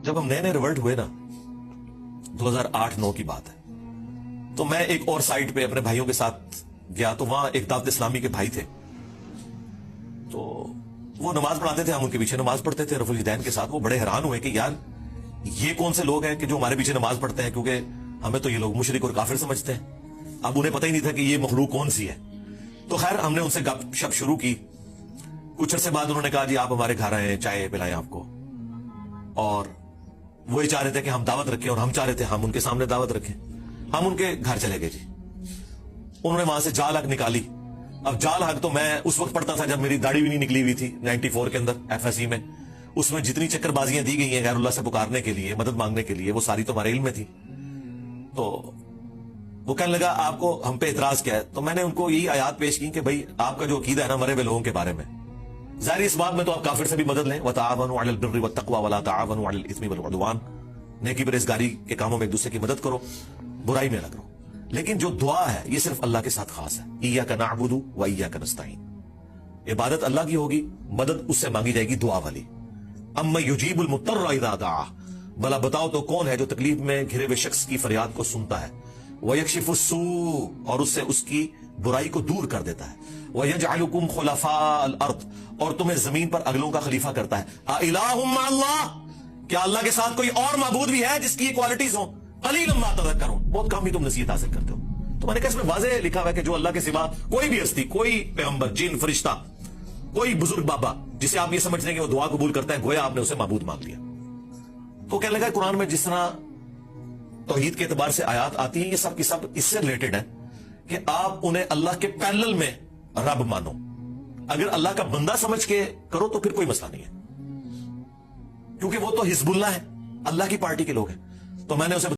جب ہم نئے نئے ریولٹ ہوئے نا 2008-9 کی بات ہے, تو میں ایک اور سائٹ پہ اپنے بھائیوں کے ساتھ گیا, تو وہاں ایک دعوت اسلامی کے بھائی تھے, تو وہ نماز پڑھاتے تھے, ہم ان کے پیچھے نماز پڑھتے تھے رفع الیدین کے ساتھ. وہ بڑے حیران ہوئے کہ یار یہ کون سے لوگ ہیں کہ جو ہمارے پیچھے نماز پڑھتے ہیں, کیونکہ ہمیں تو یہ لوگ مشرک اور کافر سمجھتے ہیں. اب انہیں پتہ ہی نہیں تھا کہ یہ مخلوق کون سی ہے. تو خیر ہم نے ان سے گپ شپ شروع کی. کچھ عرصے بعد انہوں نے کہا جی آپ ہمارے گھر آئے, چائے پلائیں آپ کو, اور وہ یہ چاہ رہے تھے کہ ہم دعوت رکھیں, اور ہم چاہ رہے تھے ہم ان کے سامنے دعوت رکھیں. ہم ان کے گھر چلے گئے جی. انہوں نے وہاں سے جال حق نکالی. اب جال حق تو میں اس وقت پڑھتا تھا جب میری داڑھی بھی نہیں نکلی ہوئی تھی 94 کے اندر FSE میں. اس میں جتنی چکر بازیاں دی گئی ہیں غیر اللہ سے پکارنے کے لیے, مدد مانگنے کے لیے, وہ ساری تو ہمارے علم میں تھی. تو وہ کہنے لگا آپ کو ہم پہ اعتراض کیا ہے. تو میں نے ان کو یہی آیات پیش کی کہ بھائی آپ کا جو عقیدہ ہے نا مرے ہوئے لوگوں کے بارے میں, ظاہر اس بات میں تو آپ کافر سے بھی مدد لیں, وَتَعَاوَنُوا عَلَى الْبِرِّ وَالتَّقْوَىٰ وَلَا تَعَاوَنُوا عَلَى الْإِثْمِ وَالْعُدْوَانِ, نیکی پرہیزگاری کے کاموں میں ایک دوسرے کی مدد کرو, برائی میں نہ کرو. لیکن جو دعا ہے یہ صرف اللہ کے ساتھ خاص ہے. إِيَّاكَ نَعْبُدُ وَإِيَّاكَ نَسْتَعِينُ, عبادت اللہ کی ہوگی, مدد اس سے مانگی جائے گی دعا والی. أَمَّن يُجِيبُ الْمُضْطَرَّ إِذَا دَعَاهُ, بھلا بتاؤ تو کون ہے جو تکلیف میں گھرے ہوئے شخص کی فریاد کو سنتا ہے. وَيَكْشِفُ السُّوءَ, اور اس سے اس کی برائی کو دور کر دیتا ہے. وَيَجْعَلُكُمْ خُلَفَاءَ الْأَرْضِ, اور تمہیں زمین پر اگلوں کا خلیفہ کرتا ہے. أَإِلَٰهٌ مَّعَ اللَّهِ, کیا اللہ کے ساتھ کوئی اور معبود بھی ہے جس کی یہ کوالٹیز ہوں. قَلِيلًا مَّا تَذَكَّرُونَ, بہت کم ہی تم نصیحت حاصل کرتے ہو. تو میں نے کہا اس میں واضح لکھا ہوا ہے کہ جو اللہ کے سوا کوئی بھی ہستی, کوئی پیغمبر, جن, فرشتہ, کوئی بزرگ بابا جسے آپ یہ سمجھتے ہیں کہ وہ دعا قبول کرتا ہے, گویا آپ نے اسے معبود مان لیا. تو کہنے لگا قرآن میں جس طرح توحید کے اعتبار سے آیات آتی ہیں یہ سب کی سب اس سے ریلیٹڈ ہے کہ آپ انہیں اللہ کے پیرلل میں رب مانو. اگر اللہ کا بندہ سمجھ کے کرو تو پھر کوئی مسئلہ نہیں ہے, کیونکہ وہ تو حزب اللہ ہے, اللہ کی پارٹی کے لوگ ہیں. تو میں نے اسے